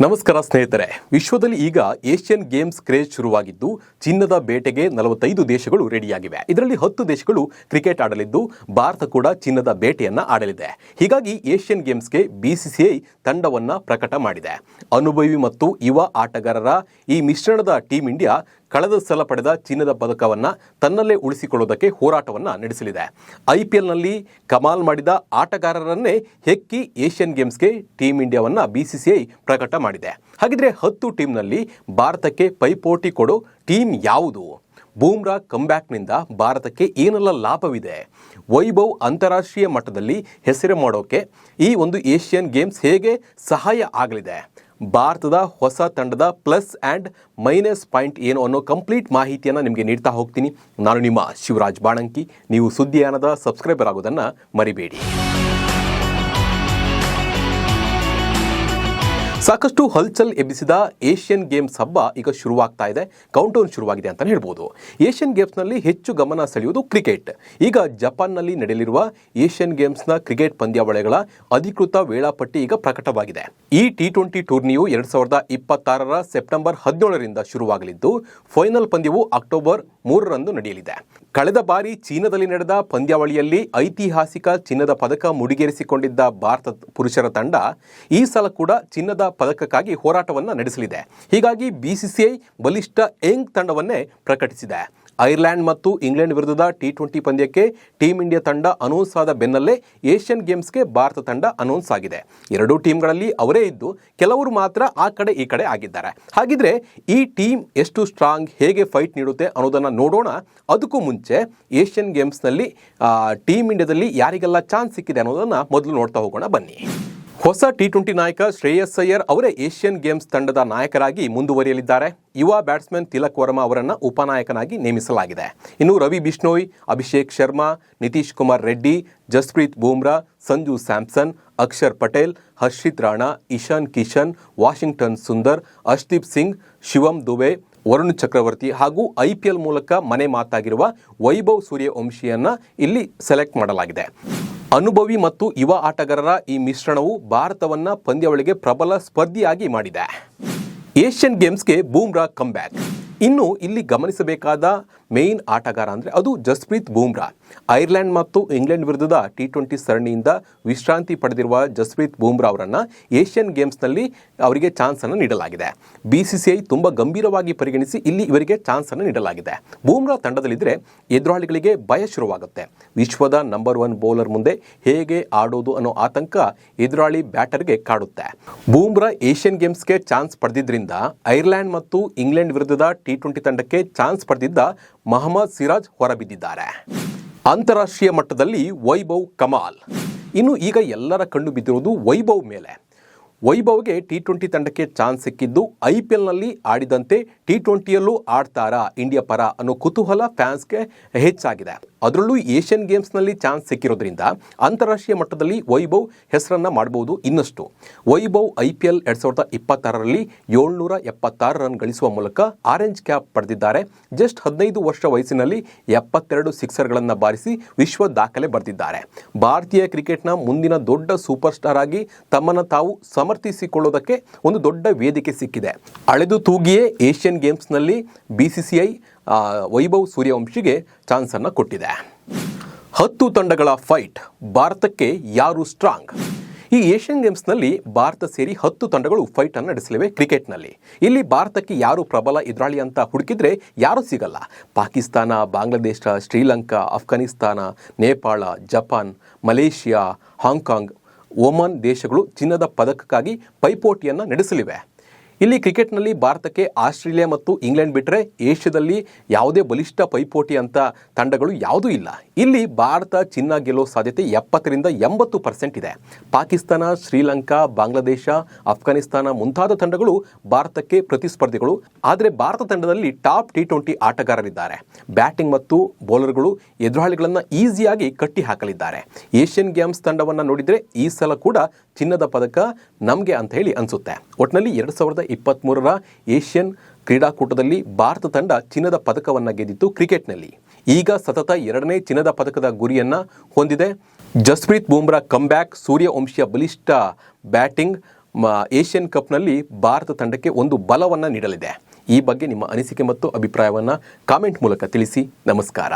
ನಮಸ್ಕಾರ ಸ್ನೇಹಿತರೆ. ವಿಶ್ವದಲ್ಲಿ ಈಗ ಏಷ್ಯನ್ ಗೇಮ್ಸ್ ಕ್ರೇಜ್ ಶುರುವಾಗಿದ್ದು ಚಿನ್ನದ ಬೇಟೆಗೆ 45 ದೇಶಗಳು ರೆಡಿಯಾಗಿವೆ. ಇದರಲ್ಲಿ 10 ದೇಶಗಳು ಕ್ರಿಕೆಟ್ ಆಡಲಿದ್ದು ಭಾರತ ಕೂಡ ಚಿನ್ನದ ಬೇಟೆಯನ್ನ ಆಡಲಿದೆ. ಹೀಗಾಗಿ ಏಷ್ಯನ್ ಗೇಮ್ಸ್ಗೆ ಬಿಸಿಸಿಐ ತಂಡವನ್ನ ಪ್ರಕಟ ಮಾಡಿದೆ. ಅನುಭವಿ ಮತ್ತು ಯುವ ಆಟಗಾರರ ಈ ಮಿಶ್ರಣದ ಟೀಮ್ ಇಂಡಿಯಾ ಕಳೆದ ಸಲ ಪಡೆದ ಚಿನ್ನದ ಪದಕವನ್ನು ತನ್ನಲ್ಲೇ ಉಳಿಸಿಕೊಳ್ಳುವುದಕ್ಕೆ ಹೋರಾಟವನ್ನು ನಡೆಸಲಿದೆ. IPLನಲ್ಲಿ ಕಮಾಲ್ ಮಾಡಿದ ಆಟಗಾರರನ್ನೇ ಹೆಕ್ಕಿ ಏಷ್ಯನ್ ಗೇಮ್ಸ್ಗೆ ಟೀಮ್ ಇಂಡಿಯಾವನ್ನು ಬಿಸಿಸಿಐ ಪ್ರಕಟ ಮಾಡಿದೆ. ಹಾಗಿದ್ರೆ 10 ಟೀಮ್ನಲ್ಲಿ ಭಾರತಕ್ಕೆ ಪೈಪೋಟಿ ಕೊಡೋ ಟೀಮ್ ಯಾವುದು? ಬೂಮ್ರಾ ಕಂಬ್ಯಾಕ್ನಿಂದ ಭಾರತಕ್ಕೆ ಏನೆಲ್ಲ ಲಾಭವಿದೆ? ವೈಭವ್ ಅಂತಾರಾಷ್ಟ್ರೀಯ ಮಟ್ಟದಲ್ಲಿ ಹೆಸರು ಮಾಡೋಕೆ ಈ ಒಂದು ಏಷ್ಯನ್ ಗೇಮ್ಸ್ ಹೇಗೆ ಸಹಾಯ ಆಗಲಿದೆ? ಭಾರತದ ಹೊಸ ತಂಡದ ಪ್ಲಸ್ ಆ್ಯಂಡ್ ಮೈನಸ್ ಪಾಯಿಂಟ್ ಏನು ಅನ್ನೋ ಕಂಪ್ಲೀಟ್ ಮಾಹಿತಿಯನ್ನು ನಿಮಗೆ ನೀಡ್ತಾ ಹೋಗ್ತೀನಿ. ನಾನು ನಿಮ್ಮ ಶಿವರಾಜ್ ಬಾಣಂಕಿ. ನೀವು ಸುದ್ದಿಯಾನದ ಸಬ್ಸ್ಕ್ರೈಬರ್ ಆಗೋದನ್ನು ಮರಿಬೇಡಿ. ಸಾಕಷ್ಟು ಹಲ್ಚಲ್ ಎಬ್ಬಿಸಿದ ಏಷ್ಯನ್ ಗೇಮ್ಸ್ ಹಬ್ಬ ಈಗ ಶುರುವಾಗ್ತಾ ಇದೆ. ಕೌಂಟೌನ್ ಶುರುವಾಗಿದೆ ಅಂತ ಹೇಳ್ಬೋದು. ಏಷ್ಯನ್ ಗೇಮ್ಸ್ನಲ್ಲಿ ಹೆಚ್ಚು ಗಮನ ಸೆಳೆಯುವುದು ಕ್ರಿಕೆಟ್. ಈಗ ಜಪಾನ್ನಲ್ಲಿ ನಡೆಯಲಿರುವ ಏಷ್ಯನ್ ಗೇಮ್ಸ್ನ ಕ್ರಿಕೆಟ್ ಪಂದ್ಯಾವಳಿಗಳ ಅಧಿಕೃತ ವೇಳಾಪಟ್ಟಿ ಈಗ ಪ್ರಕಟವಾಗಿದೆ. ಈ T20 ಟೂರ್ನಿಯು 2026 ಸೆಪ್ಟೆಂಬರ್ 17ರಿಂದ ಶುರುವಾಗಲಿದ್ದು ಫೈನಲ್ ಪಂದ್ಯವು ಅಕ್ಟೋಬರ್ 3ರಂದು ನಡೆಯಲಿದೆ. ಕಳೆದ ಬಾರಿ ಚೀನಾದಲ್ಲಿ ನಡೆದ ಪಂದ್ಯಾವಳಿಯಲ್ಲಿ ಐತಿಹಾಸಿಕ ಚಿನ್ನದ ಪದಕ ಮುಡಿಗೇರಿಸಿಕೊಂಡಿದ್ದ ಭಾರತ ಪುರುಷರ ತಂಡ ಈ ಸಲ ಕೂಡ ಚಿನ್ನದ ಪದಕಕ್ಕಾಗಿ ಹೋರಾಟವನ್ನು ನಡೆಸಲಿದೆ. ಹೀಗಾಗಿ ಬಿಸಿಸಿಐ ಬಲಿಷ್ಠ ಯಂಗ್ ತಂಡವನ್ನೇ ಪ್ರಕಟಿಸಿದೆ. ಐರ್ಲೆಂಡ್ ಮತ್ತು ಇಂಗ್ಲೆಂಡ್ ವಿರುದ್ಧದ T20 ಪಂದ್ಯಕ್ಕೆ ಟೀಮ್ ಇಂಡಿಯಾ ತಂಡ ಅನೌನ್ಸ್ ಆದ ಬೆನ್ನಲ್ಲೇ ಏಷ್ಯನ್ ಗೇಮ್ಸ್ಗೆ ಭಾರತ ತಂಡ ಅನೌನ್ಸ್ ಆಗಿದೆ. ಎರಡೂ ಟೀಮ್ಗಳಲ್ಲಿ ಅವರೇ ಇದ್ದು ಕೆಲವರು ಮಾತ್ರ ಆ ಕಡೆ ಈ ಕಡೆ ಆಗಿದ್ದಾರೆ. ಹಾಗಿದ್ರೆ ಈ ಟೀಮ್ ಎಷ್ಟು ಸ್ಟ್ರಾಂಗ್, ಹೇಗೆ ಫೈಟ್ ನೀಡುತ್ತೆ ಅನ್ನೋದನ್ನು ನೋಡೋಣ. ಅದಕ್ಕೂ ಮುಂಚೆ ಏಷ್ಯನ್ ಗೇಮ್ಸ್ನಲ್ಲಿ ಟೀಮ್ ಇಂಡಿಯಾದಲ್ಲಿ ಯಾರಿಗೆಲ್ಲ ಚಾನ್ಸ್ ಸಿಕ್ಕಿದೆ ಅನ್ನೋದನ್ನು ಮೊದಲು ನೋಡ್ತಾ ಹೋಗೋಣ ಬನ್ನಿ. ಹೊಸ T20 ನಾಯಕ ಶ್ರೇಯಸ್ ಅಯ್ಯರ್ ಅವರೇ ಏಷ್ಯನ್ ಗೇಮ್ಸ್ ತಂಡದ ನಾಯಕರಾಗಿ ಮುಂದುವರಿಯಲಿದ್ದಾರೆ. ಯುವ ಬ್ಯಾಟ್ಸ್ಮನ್ ತಿಲಕ್ ವರ್ಮಾ ಅವರನ್ನು ಉಪನಾಯಕನಾಗಿ ನೇಮಿಸಲಾಗಿದೆ. ಇನ್ನು ರವಿ ಬಿಷ್ಣೋಯ್, ಅಭಿಷೇಕ್ ಶರ್ಮಾ, ನಿತೀಶ್ ಕುಮಾರ್ ರೆಡ್ಡಿ, ಜಸ್ಪ್ರೀತ್ ಬೂಮ್ರಾ, ಸಂಜು ಸ್ಯಾಮ್ಸನ್, ಅಕ್ಷರ್ ಪಟೇಲ್, ಹರ್ಷಿತ್ ರಾಣಾ, ಇಶಾನ್ ಕಿಶನ್, ವಾಷಿಂಗ್ಟನ್ ಸುಂದರ್, ಅಶ್ದೀಪ್ ಸಿಂಗ್, ಶಿವಮ್ ದುಬೆ, ವರುಣ್ ಚಕ್ರವರ್ತಿ ಹಾಗೂ IPL ಮೂಲಕ ಮನೆ ಮಾತಾಗಿರುವ ವೈಭವ್ ಸೂರ್ಯವಂಶಿಯನ್ನ ಇಲ್ಲಿ ಸೆಲೆಕ್ಟ್ ಮಾಡಲಾಗಿದೆ. ಅನುಭವಿ ಮತ್ತು ಯುವ ಆಟಗಾರರ ಈ ಮಿಶ್ರಣವು ಭಾರತವನ್ನ ಪಂದ್ಯಾವಳಿಗೆ ಪ್ರಬಲ ಸ್ಪರ್ಧಿಯಾಗಿ ಮಾಡಿದೆ. ಏಷ್ಯನ್ ಗೇಮ್ಸ್ಗೆ ಬೂಮ್ರಾ ಕಂಬ್ಯಾಕ್. ಇನ್ನು ಇಲ್ಲಿ ಗಮನಿಸಬೇಕಾದ ಮೇನ್ ಆಟಗಾರ ಅಂದರೆ ಅದು ಜಸ್ಪ್ರೀತ್ ಬೂಮ್ರಾ. ಐರ್ಲೆಂಡ್ ಮತ್ತು ಇಂಗ್ಲೆಂಡ್ ವಿರುದ್ಧದ T20 ಸರಣಿಯಿಂದ ವಿಶ್ರಾಂತಿ ಪಡೆದಿರುವ ಜಸ್ಪ್ರೀತ್ ಬೂಮ್ರಾ ಅವರನ್ನು ಏಷ್ಯನ್ ಗೇಮ್ಸ್ನಲ್ಲಿ ಅವರಿಗೆ ಚಾನ್ಸನ್ನು ನೀಡಲಾಗಿದೆ. BCCI ತುಂಬ ಗಂಭೀರವಾಗಿ ಪರಿಗಣಿಸಿ ಇಲ್ಲಿ ಇವರಿಗೆ ಚಾನ್ಸನ್ನು ನೀಡಲಾಗಿದೆ. ಬೂಮ್ರಾ ತಂಡದಲ್ಲಿದ್ದರೆ ಎದುರಾಳಿಗಳಿಗೆ ಭಯ ಶುರುವಾಗುತ್ತೆ. ವಿಶ್ವದ ನಂಬರ್ 1 ಬೌಲರ್ ಮುಂದೆ ಹೇಗೆ ಆಡೋದು ಅನ್ನೋ ಆತಂಕ ಎದುರಾಳಿ ಬ್ಯಾಟರ್ಗೆ ಕಾಡುತ್ತೆ. ಬೂಮ್ರಾ ಏಷ್ಯನ್ ಗೇಮ್ಸ್ಗೆ ಚಾನ್ಸ್ ಪಡೆದಿದ್ದರಿಂದ ಐರ್ಲೆಂಡ್ ಮತ್ತು ಇಂಗ್ಲೆಂಡ್ ವಿರುದ್ಧದ T20 ತಂಡಕ್ಕೆ ಚಾನ್ಸ್ ಪಡೆದಿದ್ದ ಮೊಹಮ್ಮದ್ ಸಿರಾಜ್ ಹೊರಬಿದ್ದಿದ್ದಾರೆ. ಅಂತಾರಾಷ್ಟ್ರೀಯ ಮಟ್ಟದಲ್ಲಿ ವೈಭವ್ ಕಮಾಲ್. ಇನ್ನು ಈಗ ಎಲ್ಲರ ಕಣ್ಣು ಬಿದ್ದಿರುವುದು ವೈಭವ್ ಮೇಲೆ. ವೈಭವ್ಗೆ T20 ತಂಡಕ್ಕೆ ಚಾನ್ಸ್ ಸಿಕ್ಕಿದ್ದು IPLನಲ್ಲಿ ಆಡಿದಂತೆ T20ಯಲ್ಲೂ ಆಡ್ತಾರಾ ಇಂಡಿಯಾ ಪರ ಅನ್ನೋ ಕುತೂಹಲ ಫ್ಯಾನ್ಸ್ಗೆ ಹೆಚ್ಚಾಗಿದೆ. ಅದರಲ್ಲೂ ಏಷ್ಯನ್ ಗೇಮ್ಸ್ನಲ್ಲಿ ಚಾನ್ಸ್ ಸಿಕ್ಕಿರೋದ್ರಿಂದ ಅಂತಾರಾಷ್ಟ್ರೀಯ ಮಟ್ಟದಲ್ಲಿ ವೈಭವ್ ಹೆಸರನ್ನು ಮಾಡಬಹುದು. ಇನ್ನಷ್ಟು ವೈಭವ್ IPL 2026ರಲ್ಲಿ 776 ರನ್ ಗಳಿಸುವ ಮೂಲಕ ಆರೆಂಜ್ ಕ್ಯಾಪ್ ಪಡೆದಿದ್ದಾರೆ. ಜಸ್ಟ್ 15 ವರ್ಷ ವಯಸ್ಸಿನಲ್ಲಿ 72 ಸಿಕ್ಸರ್ಗಳನ್ನು ಬಾರಿಸಿ ವಿಶ್ವ ದಾಖಲೆ ಬರೆದಿದ್ದಾರೆ. ಭಾರತೀಯ ಕ್ರಿಕೆಟ್ನ ಮುಂದಿನ ದೊಡ್ಡ ಸೂಪರ್ ಸ್ಟಾರ್ ಆಗಿ ತಮ್ಮನ್ನು ತಾವು ಸಮರ್ಥಿಸಿಕೊಳ್ಳೋದಕ್ಕೆ ಒಂದು ದೊಡ್ಡ ವೇದಿಕೆ ಸಿಕ್ಕಿದೆ. ಅಳೆದು ತೂಗಿಯೇ ಏಷ್ಯನ್ ಗೇಮ್ಸ್ನಲ್ಲಿ BCCI ವೈಭವ್ ಸೂರ್ಯವಂಶಿಗೆ ಚಾನ್ಸನ್ನು ಕೊಟ್ಟಿದೆ. 10 ತಂಡಗಳ ಫೈಟ್. ಭಾರತಕ್ಕೆ ಯಾರು ಸ್ಟ್ರಾಂಗ್? ಈ ಏಷ್ಯನ್ ಗೇಮ್ಸ್ನಲ್ಲಿ ಭಾರತ ಸೇರಿ 10 ತಂಡಗಳು ಫೈಟ್ ಅನ್ನು ನಡೆಸಲಿವೆ ಕ್ರಿಕೆಟ್ನಲ್ಲಿ. ಇಲ್ಲಿ ಭಾರತಕ್ಕೆ ಯಾರು ಪ್ರಬಲ ಎದುರಾಳಿ ಅಂತ ಹುಡುಕಿದ್ರೆ ಯಾರೂ ಸಿಗಲ್ಲ. Pakistan, Bangladesh, Sri Lanka, Afghanistan, Nepal, Japan, Malaysia, Hong Kong, Oman ದೇಶಗಳು ಚಿನ್ನದ ಪದಕಕ್ಕಾಗಿ ಪೈಪೋಟಿಯನ್ನು ನಡೆಸಲಿವೆ. ಇಲ್ಲಿ ಕ್ರಿಕೆಟ್ನಲ್ಲಿ ಭಾರತಕ್ಕೆ ಆಸ್ಟ್ರೇಲಿಯಾ ಮತ್ತು ಇಂಗ್ಲೆಂಡ್ ಬಿಟ್ಟರೆ ಏಷ್ಯಾದಲ್ಲಿ ಯಾವುದೇ ಬಲಿಷ್ಠ ಪೈಪೋಟಿ ಅಂತ ತಂಡಗಳು ಯಾವುದೂ ಇಲ್ಲ. ಇಲ್ಲಿ ಭಾರತ ಚಿನ್ನ ಗೆಲ್ಲೋ ಸಾಧ್ಯತೆ 70ರಿಂದ 80% ಇದೆ. ಪಾಕಿಸ್ತಾನ, ಶ್ರೀಲಂಕಾ, ಬಾಂಗ್ಲಾದೇಶ, ಅಫ್ಘಾನಿಸ್ತಾನ ಮುಂತಾದ ತಂಡಗಳು ಭಾರತಕ್ಕೆ ಪ್ರತಿಸ್ಪರ್ಧಿಗಳು. ಆದರೆ ಭಾರತ ತಂಡದಲ್ಲಿ ಟಾಪ್ T20 ಆಟಗಾರರಿದ್ದಾರೆ. ಬ್ಯಾಟಿಂಗ್ ಮತ್ತು ಬೌಲರ್ಗಳು ಎದುರಾಳಿಗಳನ್ನು ಈಸಿಯಾಗಿ ಕಟ್ಟಿ ಹಾಕಲಿದ್ದಾರೆ. ಏಷ್ಯನ್ ಗೇಮ್ಸ್ ತಂಡವನ್ನು ನೋಡಿದರೆ ಈ ಸಲ ಕೂಡ ಚಿನ್ನದ ಪದಕ ನಮಗೆ ಅಂತ ಹೇಳಿ ಅನಿಸುತ್ತೆ. ಒಟ್ಟಿನಲ್ಲಿ 2023ರ ಏಷ್ಯನ್ ಕ್ರೀಡಾಕೂಟದಲ್ಲಿ ಭಾರತ ತಂಡ ಚಿನ್ನದ ಪದಕವನ್ನು ಗೆದ್ದಿತ್ತು ಕ್ರಿಕೆಟ್ನಲ್ಲಿ. ಈಗ ಸತತ 2ನೇ ಚಿನ್ನದ ಪದಕದ ಗುರಿಯನ್ನು ಹೊಂದಿದೆ. ಜಸ್ಪ್ರೀತ್ ಬೂಮ್ರಾ ಕಂಬ್ಯಾಕ್, ಸೂರ್ಯವಂಶಿಯ ಬಲಿಷ್ಠ ಬ್ಯಾಟಿಂಗ್, ಏಷ್ಯನ್ ಕಪ್ನಲ್ಲಿ ಭಾರತ ತಂಡಕ್ಕೆ ಒಂದು ಬಲವನ್ನು ನೀಡಲಿದೆ. ಈ ಬಗ್ಗೆ ನಿಮ್ಮ ಅನಿಸಿಕೆ ಮತ್ತು ಅಭಿಪ್ರಾಯವನ್ನು ಕಾಮೆಂಟ್ ಮೂಲಕ ತಿಳಿಸಿ. ನಮಸ್ಕಾರ.